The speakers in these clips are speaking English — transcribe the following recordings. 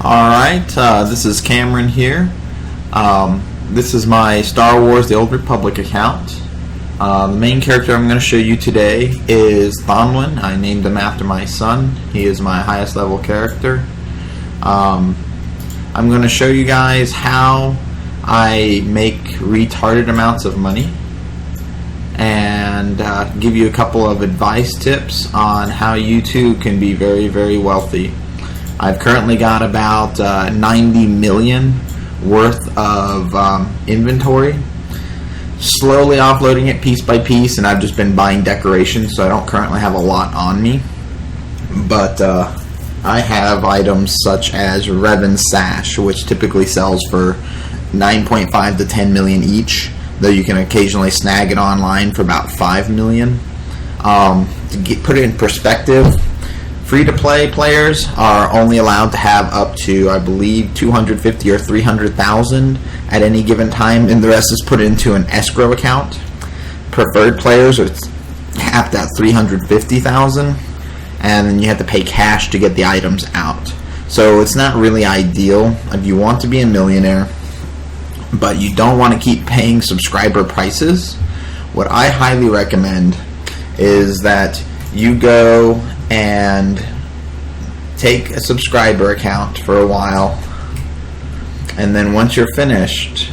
Alright, this is Cameron here. This is my Star Wars The Old Republic account. The main character I'm going to show you today is Thonwyn. I named him after my son. He is my highest level character. I'm going to show you guys how I make retarded amounts of money and give you a couple of advice tips on how you too can be very, very wealthy. I've currently got about 90 million worth of inventory, slowly offloading it piece by piece, and I've just been buying decorations, so I don't currently have a lot on me. But I have items such as Revan's Sash, which typically sells for 9.5 to 10 million each, though you can occasionally snag it online for about 5 million. To put it in perspective, free-to-play players are only allowed to have up to, I believe, 250 or 300,000 at any given time, and the rest is put into an escrow account. Preferred players are capped at 350,000, and then you have to pay cash to get the items out. So it's not really ideal if you want to be a millionaire, but you don't want to keep paying subscriber prices. What I highly recommend is that you go and take a subscriber account for a while, and then once you're finished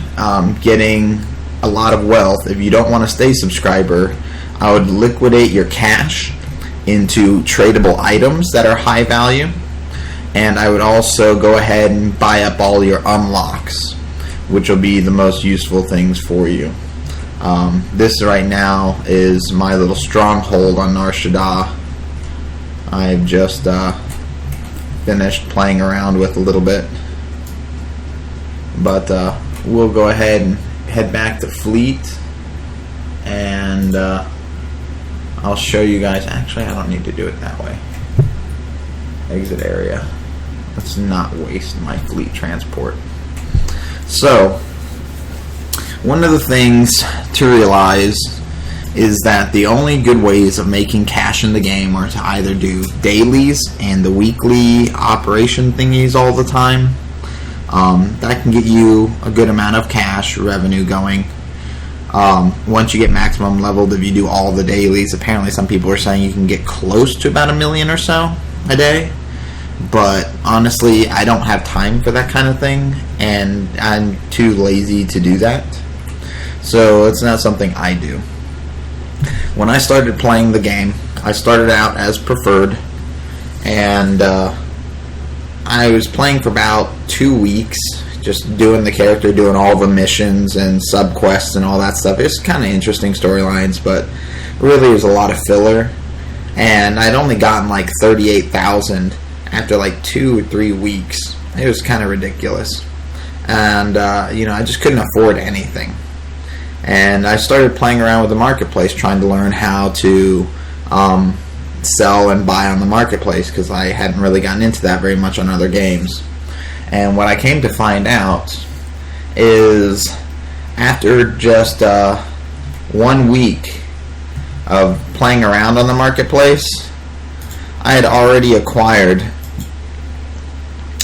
getting a lot of wealth, if you don't want to stay subscriber, I would liquidate your cash into tradable items that are high value, and I would also go ahead and buy up all your unlocks, which will be the most useful things for you. This right now is my little stronghold on Nar Shaddaa. I've just finished playing around with a little bit, but we'll go ahead and head back to Fleet, and I'll show you guys. Actually, I don't need to do it that way. Exit area. Let's not waste my Fleet transport. So, one of the things to realize is that the only good ways of making cash in the game are to either do dailies and the weekly operation thingies all the time. That can get you a good amount of cash revenue going. Once you get maximum leveled, if you do all the dailies, apparently some people are saying you can get close to about 1 million or so a day. But honestly, I don't have time for that kind of thing, and I'm too lazy to do that. So it's not something I do. When I started playing the game, I started out as preferred, and I was playing for about 2 weeks, just doing the character, doing all the missions and sub-quests and all that stuff. It's kind of interesting storylines, but really it was a lot of filler, and I'd only gotten like 38,000 after like 2 or 3 weeks. It was kind of ridiculous, and I just couldn't afford anything. And I started playing around with the marketplace, trying to learn how to sell and buy on the marketplace, because I hadn't really gotten into that very much on other games. And what I came to find out is, after just 1 week of playing around on the marketplace, I had already acquired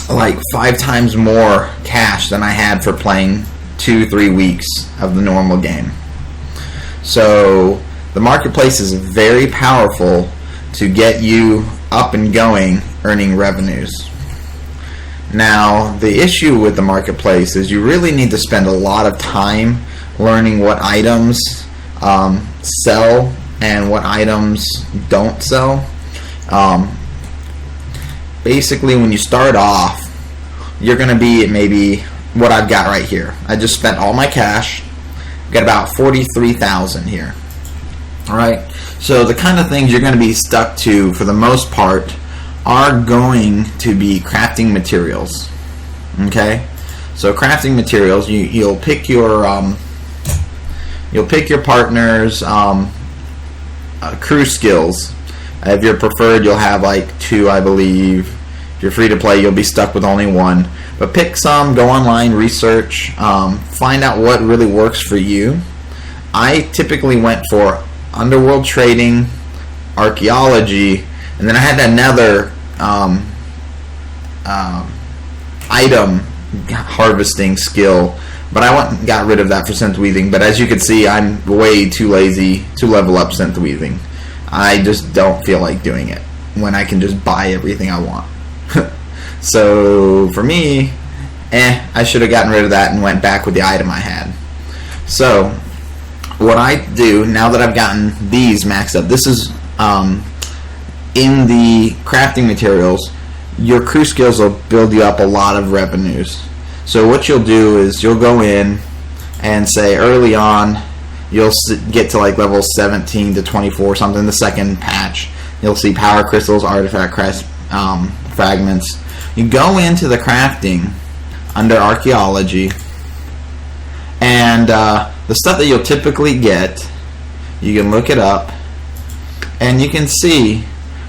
like 5 times more cash than I had for playing 2-3 weeks of the normal game. So the marketplace is very powerful to get you up and going, earning revenues. Now, the issue with the marketplace is you really need to spend a lot of time learning what items sell and what items don't sell. Basically, when you start off, you're going to be at maybe what I've got right here. I just spent all my cash. I've got about 43,000 here. Alright, so the kind of things you're going to be stuck to for the most part are going to be crafting materials. Okay, so crafting materials, you'll pick your partner's crew skills. If you're preferred, you'll have like 2, I believe. If you're free to play, you'll be stuck with only 1. But pick some, go online, research, find out what really works for you. I typically went for underworld trading, archaeology, and then I had another item harvesting skill, but I went and got rid of that for synth weaving. But as you can see, I'm way too lazy to level up synth weaving. I just don't feel like doing it when I can just buy everything I want. So for me, I should have gotten rid of that and went back with the item I had. So what I do now that I've gotten these maxed up, this is in the crafting materials. Your crew skills will build you up a lot of revenues. So what you'll do is you'll go in and say early on you'll get to like level 17 to 24 something, the second patch. You'll see power crystals, artifact fragments. You go into the crafting under archaeology, and the stuff that you'll typically get, you can look it up and you can see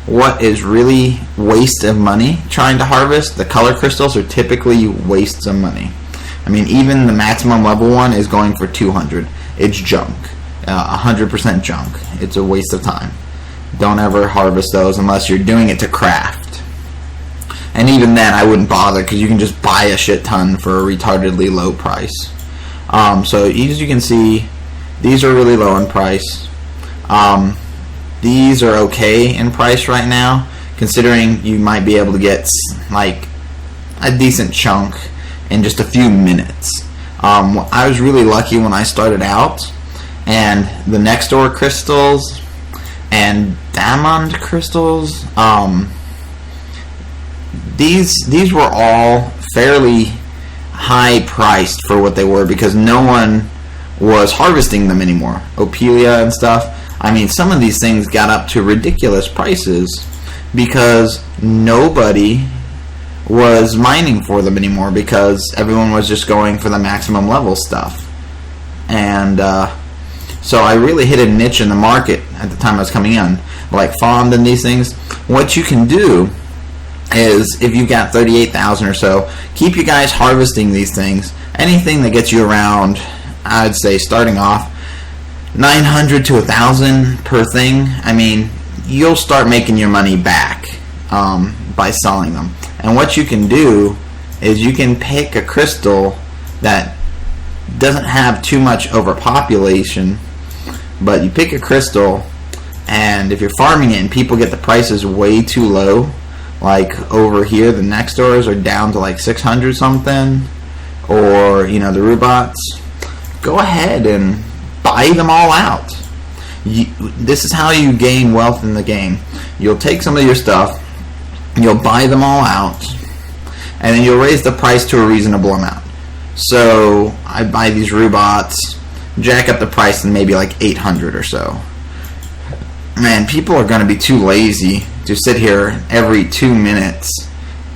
what is really waste of money trying to harvest. The color crystals are typically wastes of money. I mean, even the maximum level one is going for 200. It's junk, 100% junk. It's a waste of time. Don't ever harvest those unless you're doing it to craft. And even then, I wouldn't bother because you can just buy a shit ton for a retardedly low price. So as you can see, these are really low in price. These are okay in price right now, considering you might be able to get like a decent chunk in just a few minutes. I was really lucky when I started out, and the next door crystals and diamond crystals, these were all fairly high priced for what they were because no one was harvesting them anymore. Opelia and stuff. I mean, some of these things got up to ridiculous prices because nobody was mining for them anymore because everyone was just going for the maximum level stuff. And so I really hit a niche in the market at the time I was coming in, like farmed and these things. What you can do is, if you've got 38,000 or so, keep you guys harvesting these things. Anything that gets you around, I'd say starting off 900 to 1,000 per thing. I mean, you'll start making your money back by selling them. And what you can do is you can pick a crystal that doesn't have too much overpopulation, but you pick a crystal, and if you're farming it and people get the prices way too low, like over here the next doors are down to like 600 something, or the Rubots, go ahead and buy them all out. This is how you gain wealth in the game. You'll take some of your stuff, you'll buy them all out, and then you'll raise the price to a reasonable amount. So I buy these Rubots, jack up the price and maybe like 800 or so. Man, people are going to be too lazy to sit here every 2 minutes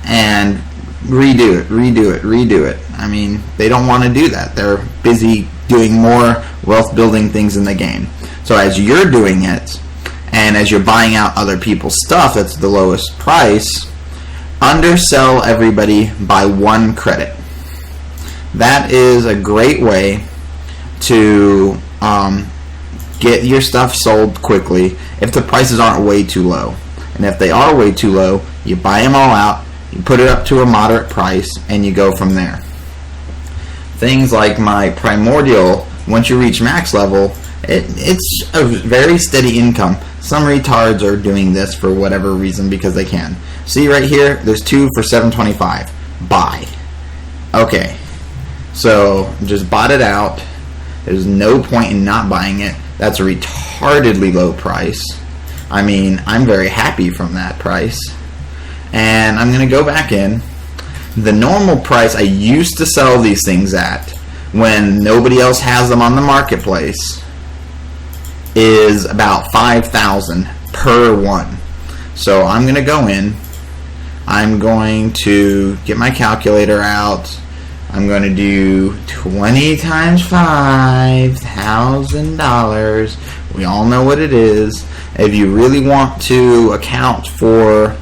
and redo it. I mean, they don't want to do that. They're busy doing more wealth building things in the game. So as you're doing it, and as you're buying out other people's stuff that's the lowest price, undersell everybody by 1 credit. That is a great way to get your stuff sold quickly if the prices aren't way too low. And if they are way too low, you buy them all out, you put it up to a moderate price, and you go from there. Things like my primordial, once you reach max level, it's a very steady income. Some retards are doing this for whatever reason because they can. See right here, there's 2 for 725. Buy. Okay, so just bought it out. There's no point in not buying it. That's a retardedly low price. I mean, I'm very happy from that price. And I'm going to go back in. The normal price I used to sell these things at, when nobody else has them on the marketplace, is about 5,000 per one. So I'm going to go in. I'm going to get my calculator out. I'm going to do 20 times $5,000. We all know what it is. If you really want to account for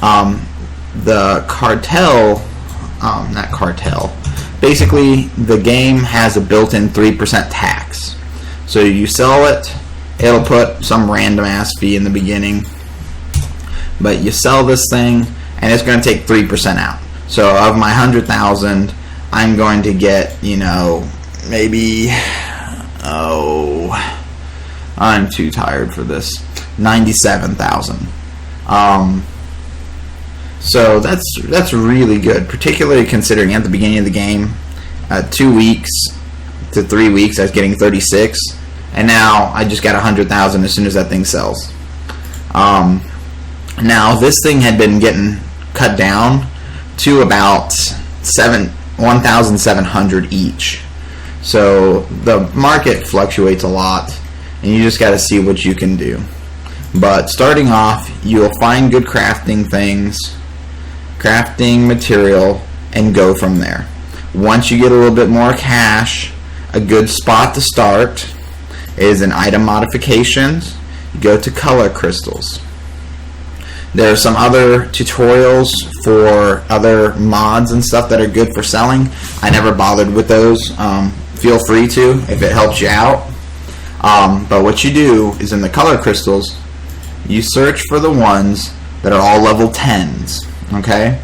the cartel, not cartel, basically the game has a built-in 3% tax. So you sell it, it'll put some random ass fee in the beginning, but you sell this thing and it's going to take 3% out. So of my 100,000, I'm going to get, you know, maybe, I'm too tired for this, 97,000. So that's really good, particularly considering at the beginning of the game, 2 weeks to 3 weeks I was getting 36, and now I just got 100,000 as soon as that thing sells. Now this thing had been getting cut down to about 1,700 each. So the market fluctuates a lot, and you just got to see what you can do. But starting off, you'll find good crafting things, crafting material, and go from there. Once you get a little bit more cash, a good spot to start is in item modifications. You go to color crystals. There are some other tutorials for other mods and stuff that are good for selling. I never bothered with those. Feel free to if it helps you out. But what you do is in the color crystals, you search for the ones that are all level 10s. Okay?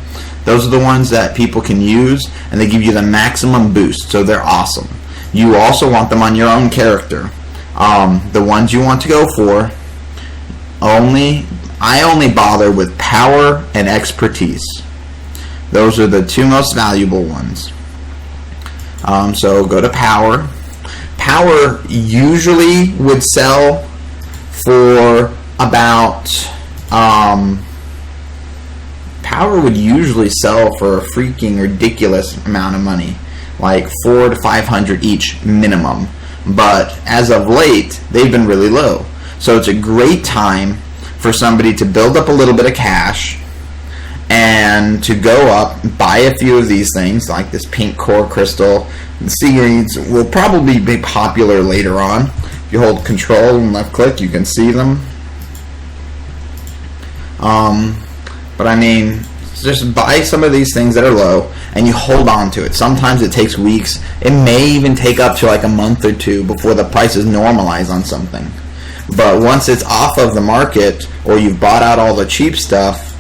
Those are the ones that people can use, and they give you the maximum boost, so they're awesome. You also want them on your own character. The ones you want to go for, I only bother with power and expertise. Those are the two most valuable ones. So go to power. Power usually would sell for about power would usually sell for a freaking ridiculous amount of money, like 400 to 500 each minimum. But as of late, they've been really low. So it's a great time for somebody to build up a little bit of cash and to go up, buy a few of these things, like this pink core crystal. The sea greens will probably be popular later on. If you hold control and left click, you can see them. But I mean, just buy some of these things that are low and you hold on to it. Sometimes it takes weeks. It may even take up to like a month or two before the prices normalize on something. But once it's off of the market, or you've bought out all the cheap stuff,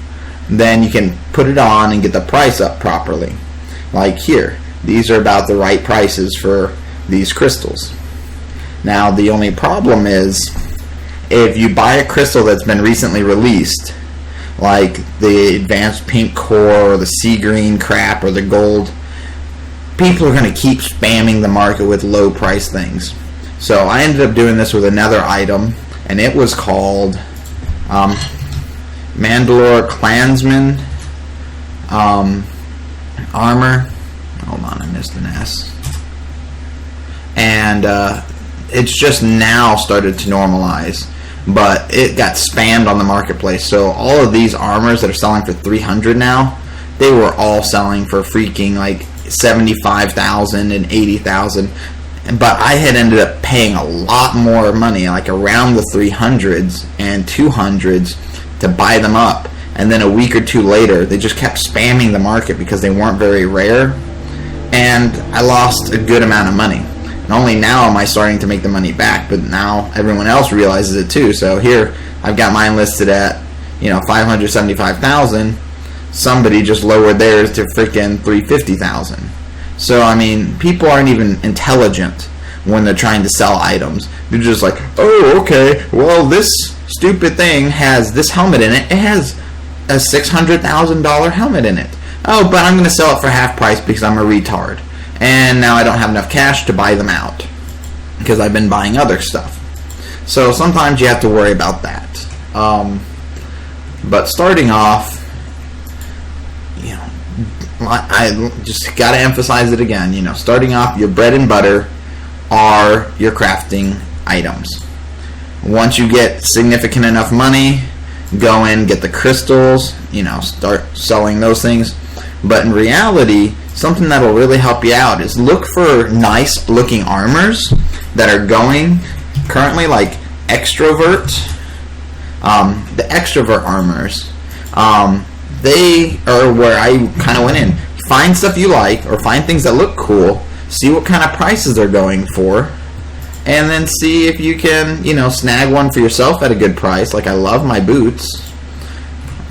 then you can put it on and get the price up properly. Like here, these are about the right prices for these crystals. Now the only problem is, if you buy a crystal that's been recently released, like the advanced pink core or the sea green crap or the gold, people are going to keep spamming the market with low price things. So I ended up doing this with another item, and it was called Mandalore Clansman armor. Hold on, I missed an S. And it's just now started to normalize, but it got spammed on the marketplace. So all of these armors that are selling for 300 now, they were all selling for freaking like 75,000 and 80,000. But I had ended up paying a lot more money, like around the 300s and 200s, to buy them up. And then a week or two later, they just kept spamming the market because they weren't very rare. And I lost a good amount of money. And only now am I starting to make the money back, but now everyone else realizes it too. So here, I've got mine listed at, 575,000. Somebody just lowered theirs to freaking 350,000. So, I mean, people aren't even intelligent when they're trying to sell items. They're just like, oh, okay, well, this stupid thing has this helmet in it. It has a $600,000 helmet in it. Oh, but I'm going to sell it for half price because I'm a retard. And now I don't have enough cash to buy them out because I've been buying other stuff. So sometimes you have to worry about that. But starting off, I just got to emphasize it again. Starting off, your bread and butter are your crafting items. Once you get significant enough money, go in, get the crystals, start selling those things. But in reality, something that will really help you out is look for nice looking armors that are going currently, like extrovert. The extrovert armors, they are where I kind of went in. Find stuff you like, or find things that look cool, see what kind of prices they're going for, and then see if you can, snag one for yourself at a good price. Like, I love my boots,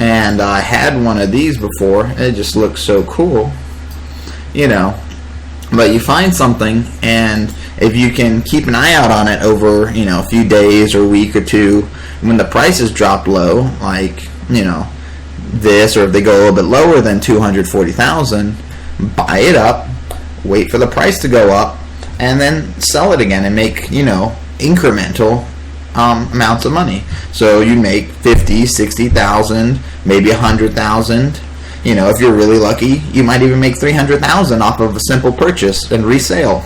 and I had one of these before. It just looks so cool, you know. But you find something, and if you can keep an eye out on it over, you know, a few days or a week or two, when the prices drop low, like, you know, this, or if they go a little bit lower than 240,000, buy it up, wait for the price to go up, and then sell it again and make, you know, incremental amounts of money. So you make 50, 60,000, maybe 100,000. You know, if you're really lucky, you might even make 300,000 off of a simple purchase and resale.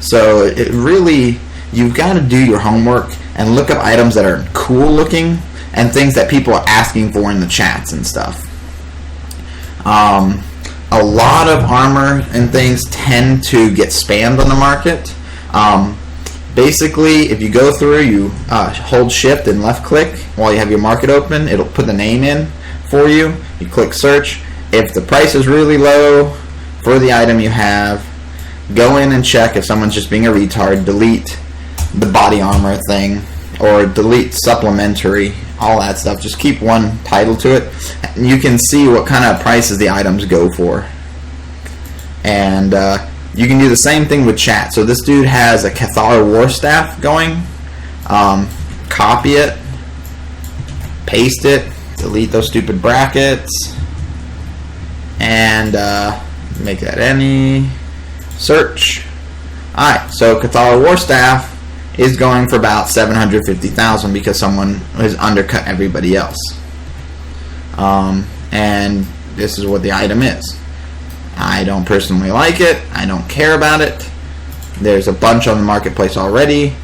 So it really, you've got to do your homework and look up items that are cool looking and things that people are asking for in the chats and stuff. A lot of armor and things tend to get spammed on the market. Basically, if you go through, you hold shift and left click while you have your market open, it'll put the name in for you. You click search. If the price is really low for the item you have, go in and check if someone's just being a retard, delete the body armor thing, or delete supplementary, all that stuff. Just keep one title to it, and you can see what kind of prices the items go for. And you can do the same thing with chat. So this dude has a Cathar War Staff going. Copy it, paste it, delete those stupid brackets, and make that any. Search. Alright, so Cathar War Staff is going for about 750,000 because someone has undercut everybody else. And this is what the item is. I don't personally like it. I don't care about it. There's a bunch on the marketplace already.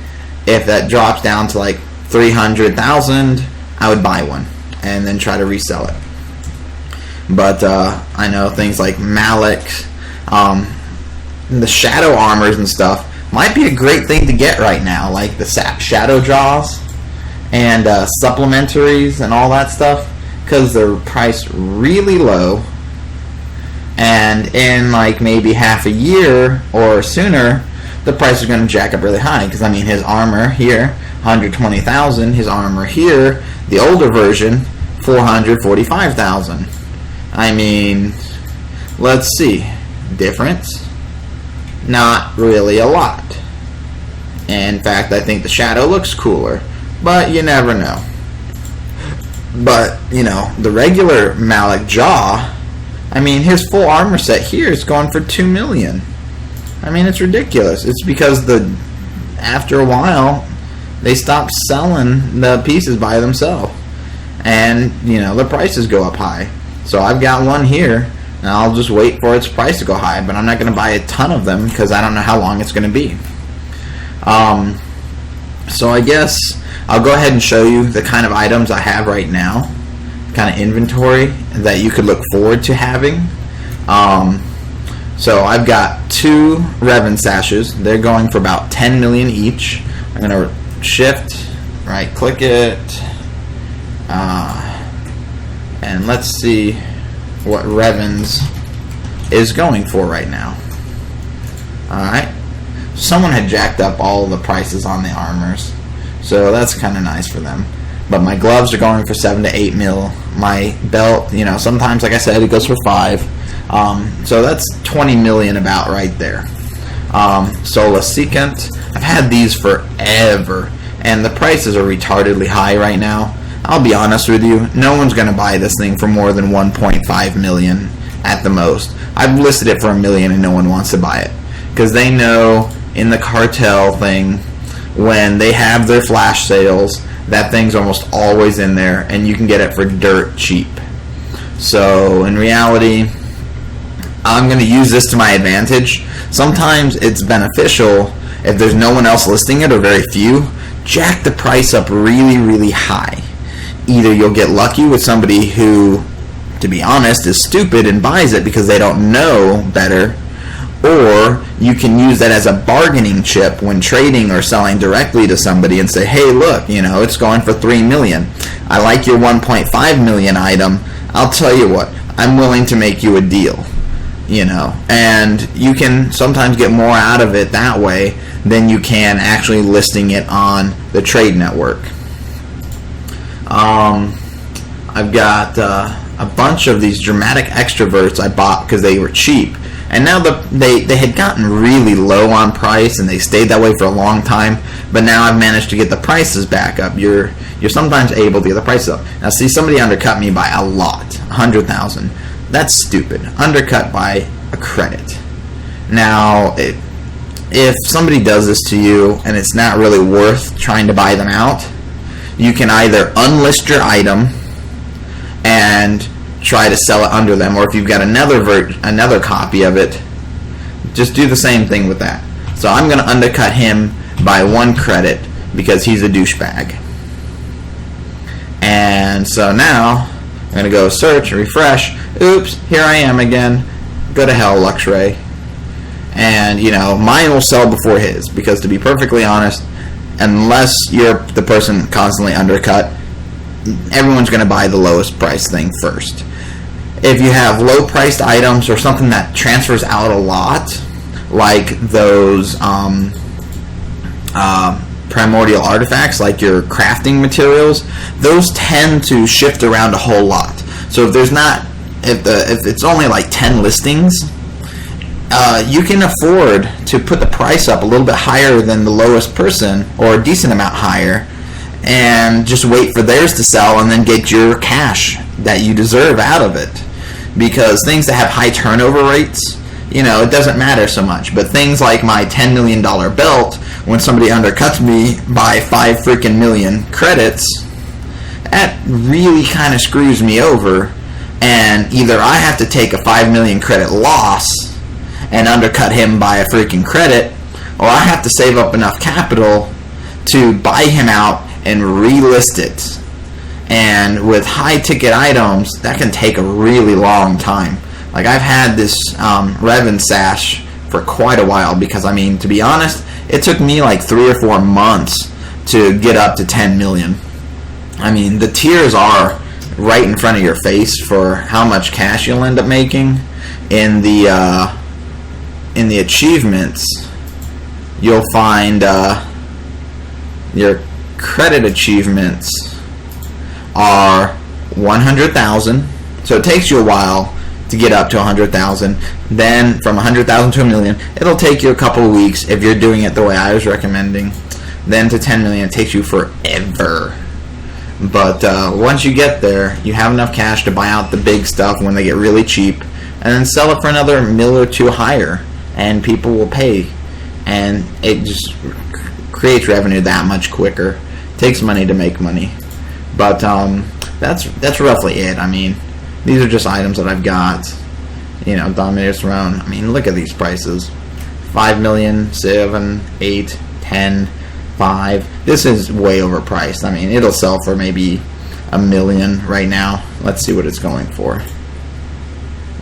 If that drops down to like 300,000, I would buy one and then try to resell it. But I know things like Malik, the shadow armors and stuff might be a great thing to get right now, like the shadow jaws and supplementaries and all that stuff, because they're priced really low, and in like maybe half a year or sooner, the price is going to jack up really high. Because I mean, his armor here, 120,000. His armor here, the older version, 445,000. I mean, let's see, difference? Not really a lot. In fact, I think the shadow looks cooler, but you never know. But, you know, the regular Malik jaw, I mean, his full armor set here is going for 2 million. I mean, it's ridiculous. It's because after a while, they stop selling the pieces by themselves, and you know, the prices go up high. So I've got one here, and I'll just wait for its price to go high, but I'm not going to buy a ton of them because I don't know how long it's going to be. So I guess I'll go ahead and show you the kind of items I have right now, kind of inventory that you could look forward to having. So I've got 2 Revan sashes. They're going for about 10 million each. I'm going to shift, right click it, and let's see what Revan's is going for right now. Alright, someone had jacked up all the prices on the armors, so that's kind of nice for them. But my gloves are going for 7 to 8 mil. My belt, you know, sometimes, like I said, it goes for 5. So that's 20 million about right there. Sola Secant, I've had these forever, and the prices are retardedly high right now. I'll be honest with you, no one's going to buy this thing for more than 1.5 million at the most. I've listed it for $1 million and no one wants to buy it, because they know in the cartel thing, when they have their flash sales, that thing's almost always in there, and you can get it for dirt cheap. So in reality, I'm going to use this to my advantage. Sometimes it's beneficial if there's no one else listing it, or very few, jack the price up really, really high. Either you'll get lucky with somebody who, to be honest, is stupid and buys it because they don't know better, or you can use that as a bargaining chip when trading or selling directly to somebody and say, hey, look, you know, it's going for 3 million. I like your 1.5 million item. I'll tell you what, I'm willing to make you a deal. You know, and you can sometimes get more out of it that way than you can actually listing it on the trade network. I've got a bunch of these dramatic extroverts I bought because they were cheap, and now they had gotten really low on price, and they stayed that way for a long time. But now I've managed to get the prices back up. You're sometimes able to get the prices up. Now, see, somebody undercut me by a lot, 100,000. That's stupid. Undercut by a credit. Now, if somebody does this to you and it's not really worth trying to buy them out, you can either unlist your item and try to sell it under them, or if you've got another copy of it, just do the same thing with that. So I'm going to undercut him by 1 credit because he's a douchebag. And so now I'm going to go search, refresh. Oops, here I am again. Go to hell, Luxray. And, mine will sell before his, because to be perfectly honest, unless you're the person constantly undercut, everyone's going to buy the lowest price thing first. If you have low priced items or something that transfers out a lot, like those primordial artifacts, like your crafting materials, those tend to shift around a whole lot. So if it's only like 10 listings, you can afford to put the price up a little bit higher than the lowest person, or a decent amount higher, and just wait for theirs to sell and then get your cash that you deserve out of it. Because things that have high turnover rates, it doesn't matter so much. But things like my $10 million belt, when somebody undercuts me by 5 freaking million credits, that really kind of screws me over. And either I have to take a 5 million credit loss and undercut him by a freaking credit, or I have to save up enough capital to buy him out and relist it. And with high ticket items, that can take a really long time. Like, I've had this Revan sash for quite a while, because to be honest, it took me like 3 or 4 months to get up to 10 million. The tiers are right in front of your face for how much cash you'll end up making. In the achievements, you'll find your credit achievements are 100,000. So it takes you a while to get up to 100,000. Then from 100,000 to a million, it'll take you a couple of weeks if you're doing it the way I was recommending. Then to 10 million, it takes you forever. But once you get there, you have enough cash to buy out the big stuff when they get really cheap, and then sell it for another $1 or $2 higher, and people will pay. And it just creates revenue that much quicker. It takes money to make money. But that's roughly it. These are just items that I've got. Dominator's Throne. Look at these prices. 5 million, 7, 8, 10, 5. This is way overpriced. It'll sell for maybe $1 million right now. Let's see what it's going for.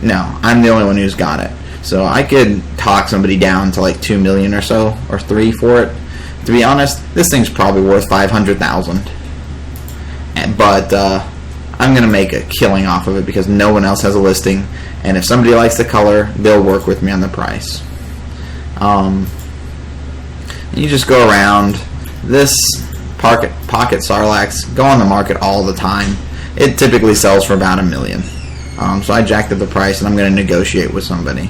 No, I'm the only one who's got it. So I could talk somebody down to like 2 million or so, or 3 for it. To be honest, this thing's probably worth 500,000. But I'm going to make a killing off of it because no one else has a listing. And if somebody likes the color, they'll work with me on the price. You just go around. This pocket Sarlacc go on the market all the time. It typically sells for about $1 million. So I jacked up the price, and I'm going to negotiate with somebody.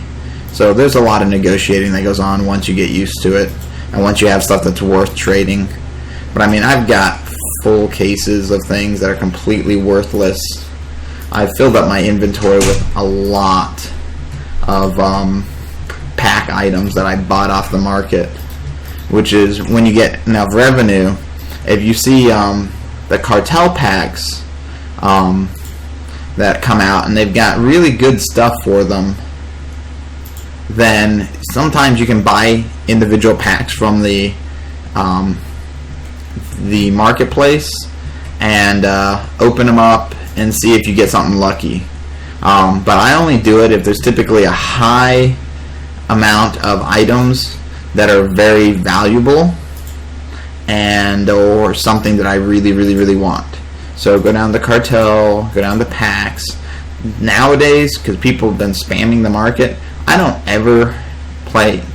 So there's a lot of negotiating that goes on once you get used to it, and once you have stuff that's worth trading. But I've got full cases of things that are completely worthless. I've filled up my inventory with a lot of pack items that I bought off the market, which is when you get enough revenue. If you see the cartel packs that come out and they've got really good stuff for them, then sometimes you can buy individual packs from the marketplace and open them up and see if you get something lucky. But I only do it if there's typically a high amount of items that are very valuable and or something that I really, really, really want. So go down to cartel, go down to packs. Nowadays, because people have been spamming the market, I don't ever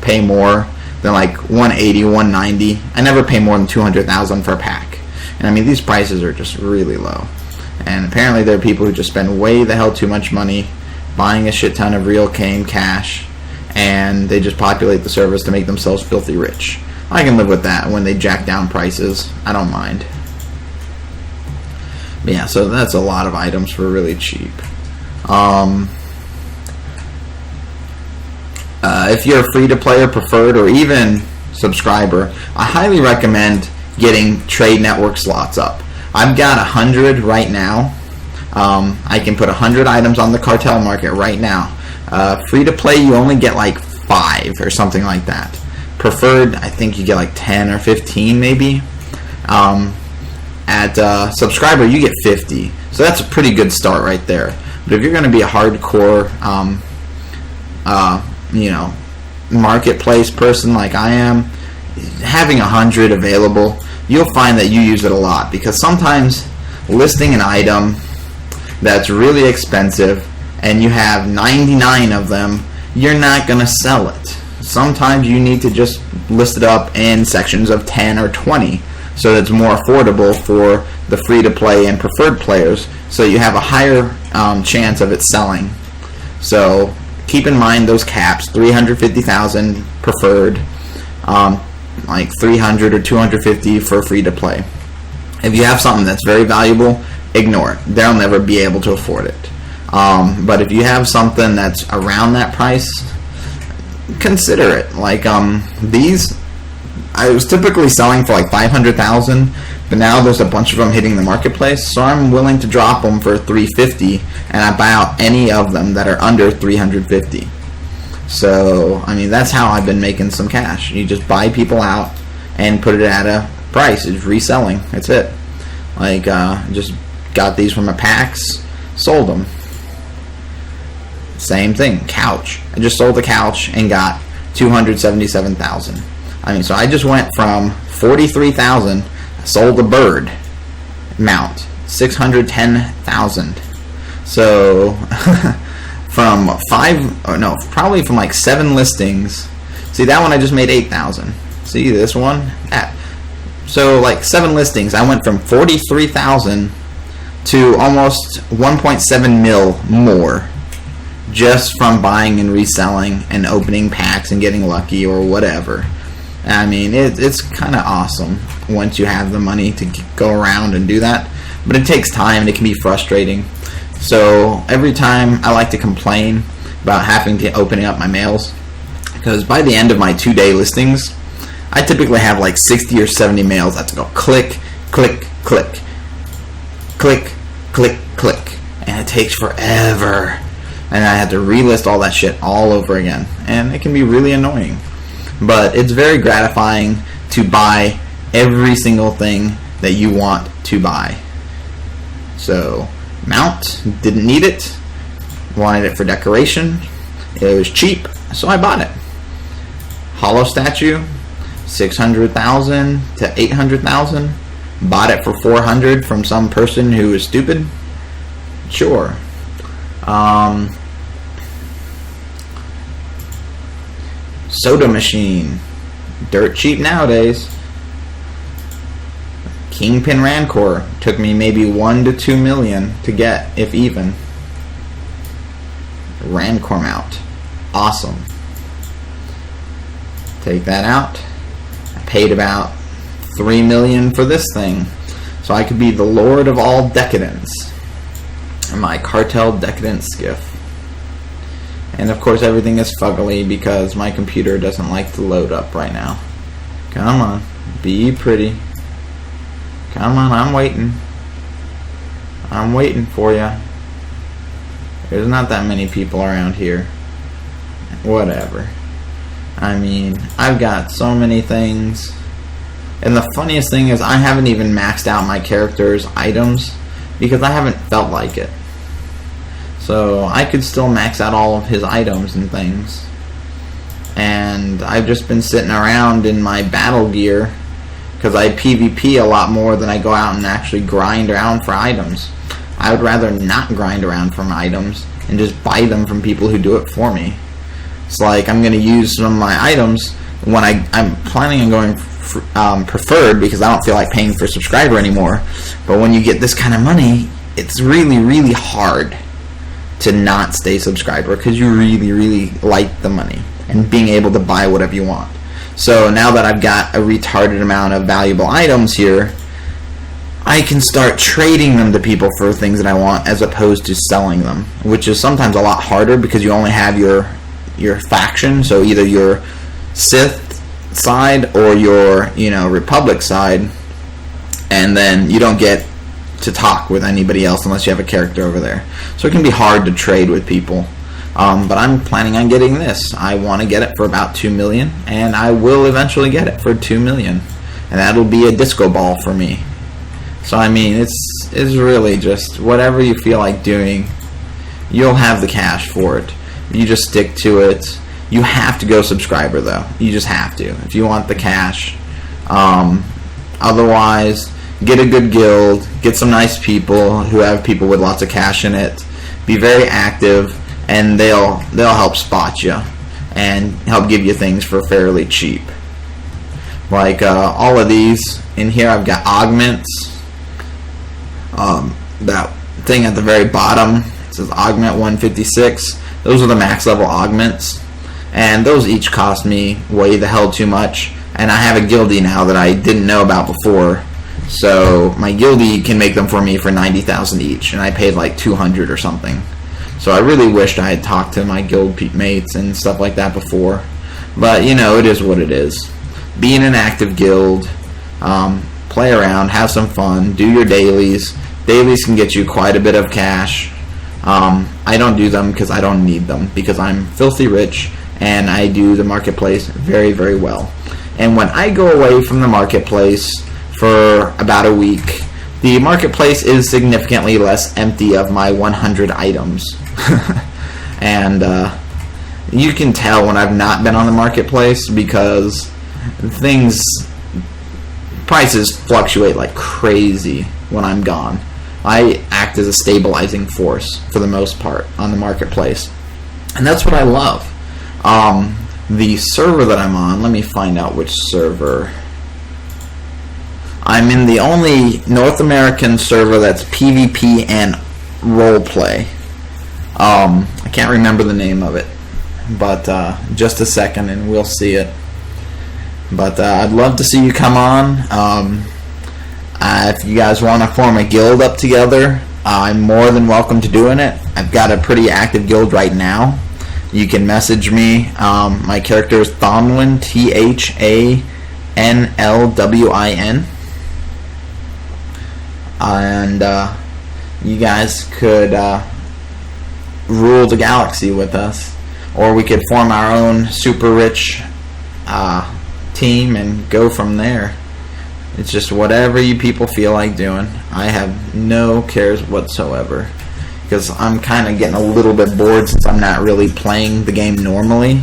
pay more than like 180, 190. I never pay more than 200,000 for a pack. And these prices are just really low. And apparently there are people who just spend way the hell too much money buying a shit ton of real game cash, and they just populate the servers to make themselves filthy rich. I can live with that when they jack down prices. I don't mind. But yeah, so that's a lot of items for really cheap. If you're a free-to-play or preferred or even subscriber, I highly recommend getting trade network slots up. I've got 100 right now. I can put 100 items on the cartel market right now. Free-to-play, you only get like 5 or something like that. Preferred, I think you get like 10 or 15 maybe. At subscriber, you get 50. So that's a pretty good start right there. But if you're going to be a hardcore, marketplace person like I am, having 100 available, you'll find that you use it a lot, because sometimes listing an item that's really expensive and you have 99 of them, you're not going to sell it. Sometimes you need to just list it up in sections of 10 or 20 so that it's more affordable for the free-to-play and preferred players, so you have a higher chance of it selling. So keep in mind those caps: 350,000 preferred, like 300 or 250 for free-to-play. If you have something that's very valuable, ignore it. They'll never be able to afford it. But if you have something that's around that price, consider it. Like these, I was typically selling for like 500,000, but now there's a bunch of them hitting the marketplace, so I'm willing to drop them for 350, and I buy out any of them that are under 350. So I mean, that's how I've been making some cash. You just buy people out and put it at a price. It's reselling. That's it. Like just got these from a PAX, sold them. Same thing. Couch. I just sold the couch and got 277,000. I mean, so I just went from 43,000. Sold the bird mount, 610,000. So from probably from like 7 listings. See, that one I just made 8,000. See this one? So like 7 listings, I went from 43,000 to almost 1.7 mil more, just from buying and reselling and opening packs and getting lucky or whatever. I mean, it's kind of awesome once you have the money to go around and do that, but it takes time and it can be frustrating. So every time I like to complain about having to open up my mails, because by the end of my 2-day listings, I typically have like 60 or 70 mails that have to go click, click, click, click, click, click, and it takes forever, and I have to relist all that shit all over again, and it can be really annoying. But it's very gratifying to buy every single thing that you want to buy. So, mount, didn't need it, wanted it for decoration, it was cheap, so I bought it. Hollow statue, 600,000 to 800,000, bought it for 400 from some person who is stupid. Sure. Soda machine, dirt cheap nowadays. Kingpin Rancor, took me maybe 1 to 2 million to get, if even. Rancor mount, awesome. Take that out. I paid about 3 million for this thing, so I could be the lord of all decadence. My cartel decadent skiff. And of course everything is fuggly because my computer doesn't like to load up right now. Come on, be pretty. Come on, I'm waiting. I'm waiting for you. There's not that many people around here. Whatever. I mean, I've got so many things. And the funniest thing is I haven't even maxed out my character's items because I haven't felt like it. So I could still max out all of his items and things. And I've just been sitting around in my battle gear because I PvP a lot more than I go out and actually grind around for items. I would rather not grind around for my items and just buy them from people who do it for me. It's like I'm going to use some of my items when I'm planning on going preferred because I don't feel like paying for subscriber anymore. But when you get this kind of money, it's really, really hard to not stay subscriber because you really, really like the money and being able to buy whatever you want. So now that I've got a retarded amount of valuable items here, I can start trading them to people for things that I want as opposed to selling them, which is sometimes a lot harder because you only have your faction, so either your Sith side or your Republic side, and then you don't get to talk with anybody else unless you have a character over there. So it can be hard to trade with people. But I'm planning on getting this. I want to get it for about 2 million, and I will eventually get it for 2 million, and that'll be a disco ball for me. So I mean, it's really just whatever you feel like doing, you'll have the cash for it. You just stick to it. You have to go subscriber though. You just have to if you want the cash. Otherwise, get a good guild, get some nice people who have people with lots of cash in it. Be very active, and they'll help spot you and help give you things for fairly cheap. Like all of these in here, I've got augments. That thing at the very bottom says augment 156. Those are the max level augments, and those each cost me way the hell too much. And I have a guildie now that I didn't know about before, so my guildie can make them for me for 90,000 each, and I paid like 200 or something. So I really wished I had talked to my guild mates and stuff like that before, but it is what it is. Be in an active guild, play around, have some fun, do your dailies. Dailies can get you quite a bit of cash. I don't do them because I don't need them, because I'm filthy rich and I do the marketplace very, very well. And when I go away from the marketplace for about a week, the marketplace is significantly less empty of my 100 items. And you can tell when I've not been on the marketplace because prices fluctuate like crazy when I'm gone. I act as a stabilizing force for the most part on the marketplace, and that's what I love. The server that I'm on, let me find out which server. I'm in the only North American server that's PvP and roleplay. I can't remember the name of it, but just a second and we'll see it. But I'd love to see you come on. If you guys want to form a guild up together, I'm more than welcome to doing it. I've got a pretty active guild right now. You can message me. My character is Thonwin, THANLWIN. And you guys could rule the galaxy with us. Or we could form our own super rich team and go from there. It's just whatever you people feel like doing. I have no cares whatsoever, because I'm kind of getting a little bit bored since I'm not really playing the game normally.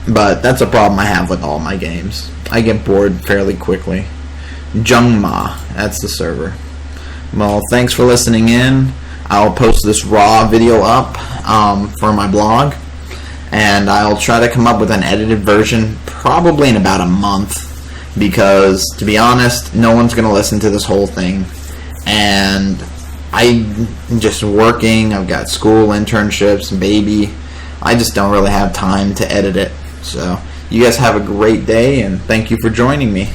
But that's a problem I have with all my games. I get bored fairly quickly. Jungma, that's the server. Well, thanks for listening in. I'll post this raw video up for my blog, and I'll try to come up with an edited version probably in about a month, because to be honest, no one's going to listen to this whole thing, and I'm just working. I've got school, internships, baby. I just don't really have time to edit it. So you guys have a great day, and thank you for joining me.